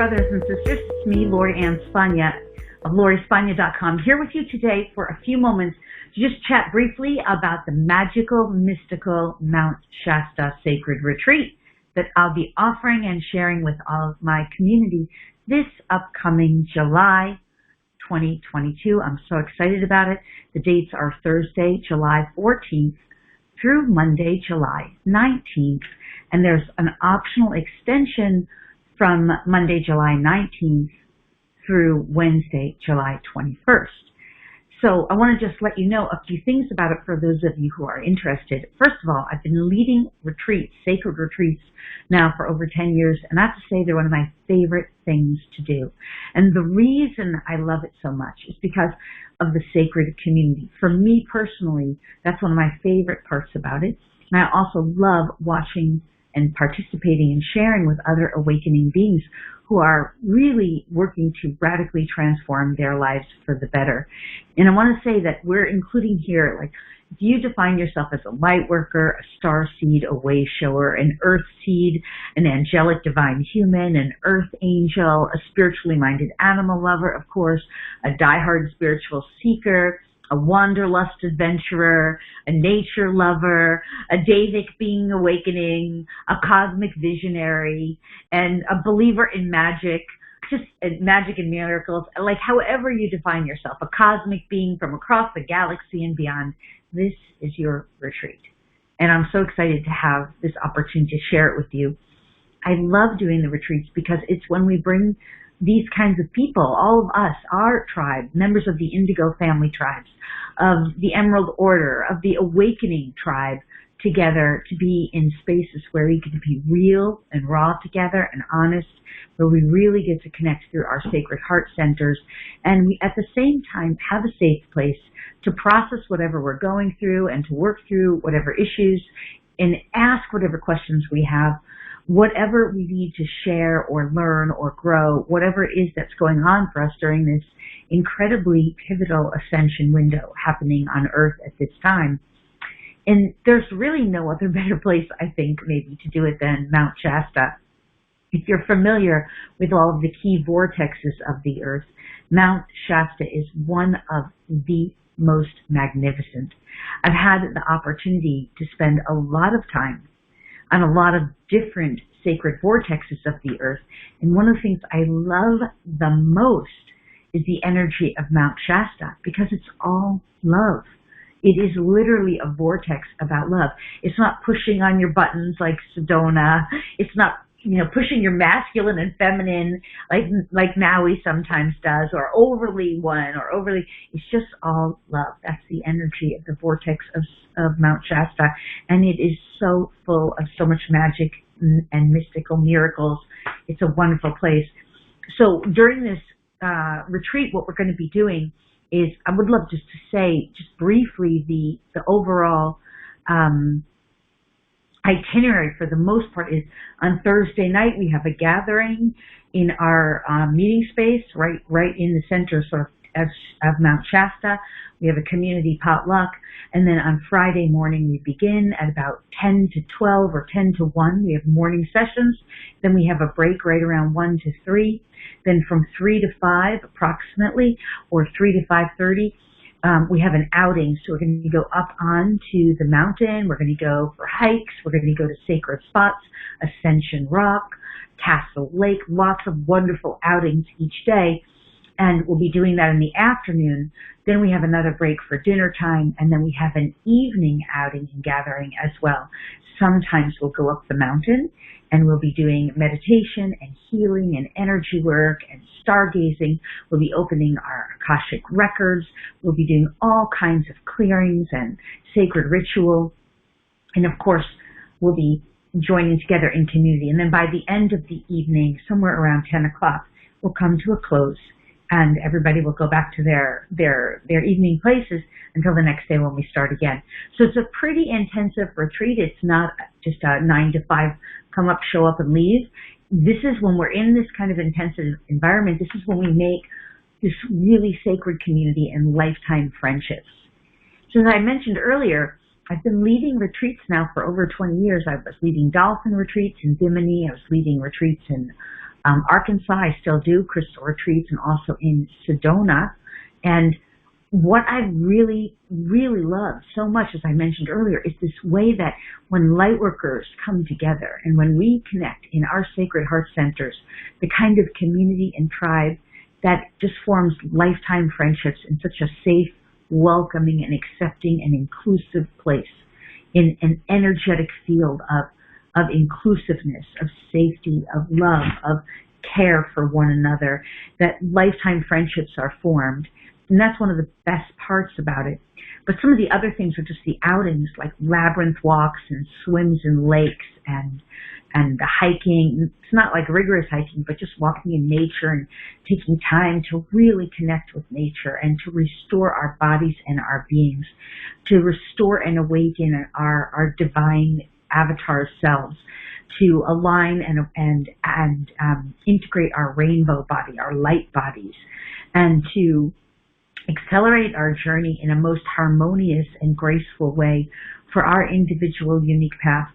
brothers and sisters. It's me, Lori Ann Spagna of LoriSpagna.com, here with you today for a few moments to just chat briefly about the magical, mystical Mount Shasta Sacred Retreat that I'll be offering and sharing with all of my community this upcoming July 2022. I'm so excited about it. The dates are Thursday, July 14th through Monday, July 19th. And there's an optional extension from Monday, July 19th through Wednesday, July 21st. So I want to just let you know a few things about it for those of you who are interested. First of all, I've been leading retreats, sacred retreats, now for over 10 years, and I have to say they're one of my favorite things to do. And the reason I love it so much is because of the sacred community. For me personally, that's one of my favorite parts about it. And I also love watching and participating and sharing with other awakening beings who are really working to radically transform their lives for the better. And I want to say that we're including here, like, if you define yourself as a light worker, a starseed, a way shower, an earth seed, an angelic divine human, an earth angel, a spiritually minded animal lover, of course, a diehard spiritual seeker, a wanderlust adventurer, a nature lover, a Davic being awakening, a cosmic visionary, and a believer in magic, just magic and miracles, like however you define yourself, a cosmic being from across the galaxy and beyond, this is your retreat. And I'm so excited to have this opportunity to share it with you. I love doing the retreats because it's when we bring these kinds of people, all of us, our tribe, members of the Indigo family tribes, of the Emerald Order, of the Awakening tribe, together to be in spaces where we can be real and raw together and honest, where we really get to connect through our sacred heart centers, and we at the same time have a safe place to process whatever we're going through and to work through whatever issues and ask whatever questions we have, whatever we need to share or learn or grow, whatever it is that's going on for us during this incredibly pivotal ascension window happening on Earth at this time. And there's really no other better place, I think, maybe to do it than Mount Shasta. If you're familiar with all of the key vortexes of the Earth, Mount Shasta is one of the most magnificent. I've had the opportunity to spend a lot of time on a lot of different sacred vortexes of the Earth. And one of the things I love the most is the energy of Mount Shasta, because it's all love. It is literally a vortex about love. It's not pushing on your buttons like Sedona. It's not, pushing your masculine and feminine like Maui sometimes does, or overly one or overly. It's just all love. That's the energy of the vortex of Mount Shasta, and it is so full of so much magic and mystical miracles. It's a wonderful place. So during this retreat, what we're going to be doing is, I would love just to say, just briefly, the overall itinerary for the most part is on Thursday night we have a gathering in our meeting space right in the center sort of Mount Shasta. We have a community potluck, and then on Friday morning we begin at about 10 to 12 or 10 to 1. We have morning sessions. Then we have a break right around 1 to 3. Then from 3 to 5 approximately, or 3 to 5:30, we have an outing. So we're going to go up onto the mountain. We're going to go for hikes. We're going to go to sacred spots, Ascension Rock, Castle Lake, lots of wonderful outings each day. And we'll be doing that in the afternoon. Then we have another break for dinner time, and then we have an evening outing and gathering as well. Sometimes we'll go up the mountain, and we'll be doing meditation and healing and energy work and stargazing. We'll be opening our Akashic records. We'll be doing all kinds of clearings and sacred ritual. And of course, we'll be joining together in community. And then by the end of the evening, somewhere around 10 o'clock, we'll come to a close, and everybody will go back to their evening places until the next day when we start again. So it's a pretty intensive retreat. It's not just a 9 to 5, come up, show up, and leave. This is when we're in this kind of intensive environment. This is when we make this really sacred community and lifetime friendships. So as I mentioned earlier, I've been leading retreats now for over 20 years. I was leading dolphin retreats in Bimini. I was leading retreats in Arkansas, I still do crystal retreats, and also in Sedona. And what I really, really love so much, as I mentioned earlier, is this way that when lightworkers come together and when we connect in our sacred heart centers, the kind of community and tribe that just forms lifetime friendships in such a safe, welcoming, and accepting and inclusive place, in an energetic field of inclusiveness, of safety, of love, of care for one another, that lifetime friendships are formed. And that's one of the best parts about it. But some of the other things are just the outings, like labyrinth walks and swims in lakes and the hiking. It's not like rigorous hiking, but just walking in nature and taking time to really connect with nature and to restore our bodies and our beings, to restore and awaken our divine avatar selves, to align and integrate our rainbow body, our light bodies, and to accelerate our journey in a most harmonious and graceful way for our individual unique path.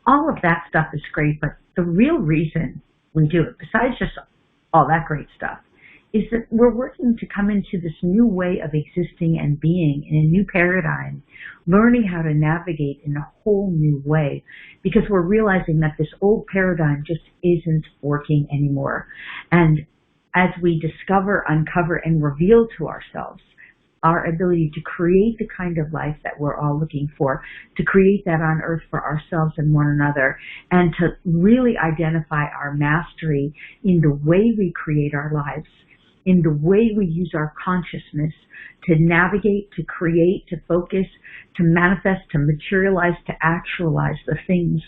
All of that stuff is great, but the real reason we do it, besides just all that great stuff, is that we're working to come into this new way of existing and being in a new paradigm, learning how to navigate in a whole new way, because we're realizing that this old paradigm just isn't working anymore. And as we discover, uncover, and reveal to ourselves our ability to create the kind of life that we're all looking for, to create that on earth for ourselves and one another, and to really identify our mastery in the way we create our lives, in the way we use our consciousness to navigate, to create, to focus, to manifest, to materialize, to actualize the things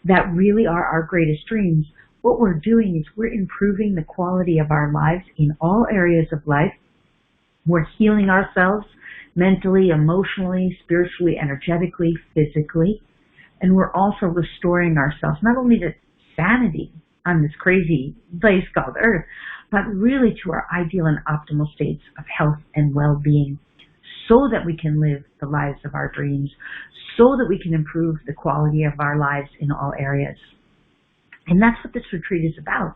that really are our greatest dreams. What we're doing is we're improving the quality of our lives in all areas of life. We're healing ourselves mentally, emotionally, spiritually, energetically, physically. And we're also restoring ourselves, not only to sanity on this crazy place called Earth, but really to our ideal and optimal states of health and well-being, so that we can live the lives of our dreams, so that we can improve the quality of our lives in all areas. And that's what this retreat is about.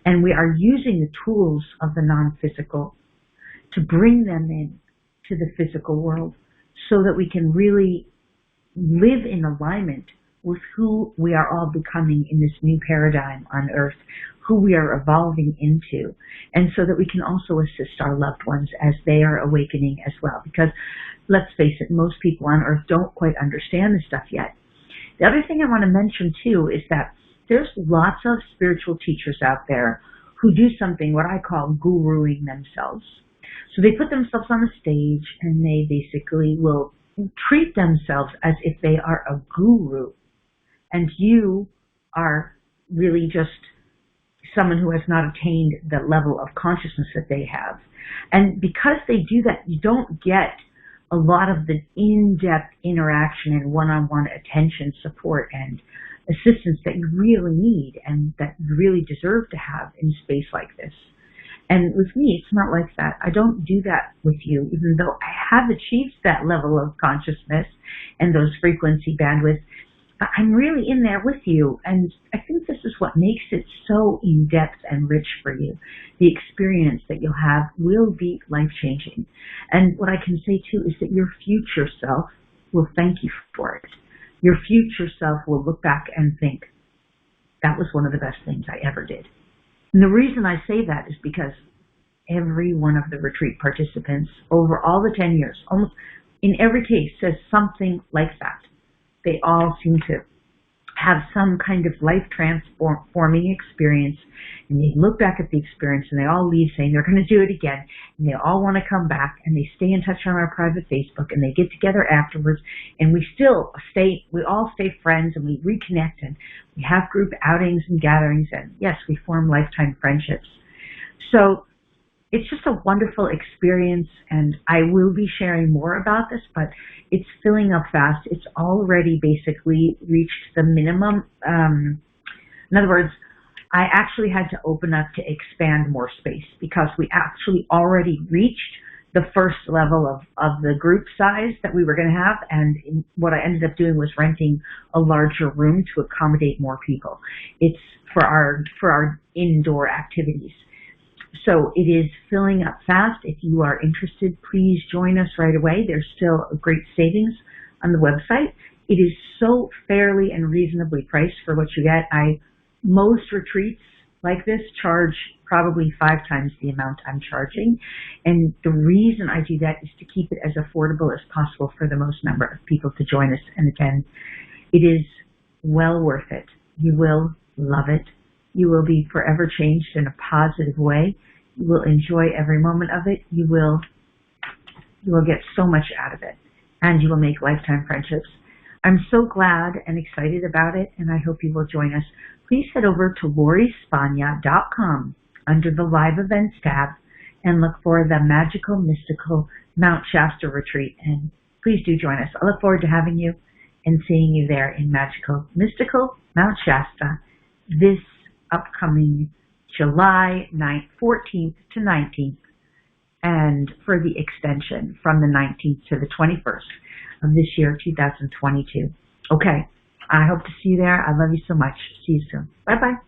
And we are using the tools of the non-physical to bring them in to the physical world, so that we can really live in alignment with who we are all becoming in this new paradigm on Earth, who we are evolving into, and so that we can also assist our loved ones as they are awakening as well. Because let's face it, most people on Earth don't quite understand this stuff yet. The other thing I want to mention too is that there's lots of spiritual teachers out there who do something what I call guruing themselves. So they put themselves on the stage and they basically will treat themselves as if they are a guru, and you are really just someone who has not attained the level of consciousness that they have. And because they do that, you don't get a lot of the in-depth interaction and one-on-one attention, support, and assistance that you really need and that you really deserve to have in space like this. And with me, it's not like that. I don't do that with you, even though I have achieved that level of consciousness and those frequency bandwidths. But I'm really in there with you, and I think this is what makes it so in-depth and rich for you. The experience that you'll have will be life-changing. And what I can say, too, is that your future self will thank you for it. Your future self will look back and think, that was one of the best things I ever did. And the reason I say that is because every one of the retreat participants over all the 10 years, almost in every case, says something like that. They all seem to have some kind of life-transforming experience, and they look back at the experience, and they all leave saying they're going to do it again, and they all want to come back, and they stay in touch on our private Facebook, and they get together afterwards, and we all stay friends, and we reconnect, and we have group outings and gatherings, and yes, we form lifetime friendships. So it's just a wonderful experience, and I will be sharing more about this, but it's filling up fast. It's already basically reached the minimum. In other words, I actually had to open up to expand more space because we actually already reached the first level of the group size that we were going to have, and what I ended up doing was renting a larger room to accommodate more people. It's for our indoor activities. So it is filling up fast. If you are interested, please join us right away. There's still a great savings on the website. It is so fairly and reasonably priced for what you get. Most retreats like this charge probably 5 times the amount I'm charging. And the reason I do that is to keep it as affordable as possible for the most number of people to join us and attend. It is well worth it. You will love it. You will be forever changed in a positive way. You will enjoy every moment of it. You will get so much out of it. And you will make lifetime friendships. I'm so glad and excited about it, and I hope you will join us. Please head over to LoriSpagna.com under the Live Events tab and look for the Magical Mystical Mount Shasta Retreat. And please do join us. I look forward to having you and seeing you there in Magical Mystical Mount Shasta this upcoming July 14th to 19th, and for the extension from the 19th to the 21st of this year, 2022. Okay, I hope to see you there. I love you so much. See you soon. Bye-bye.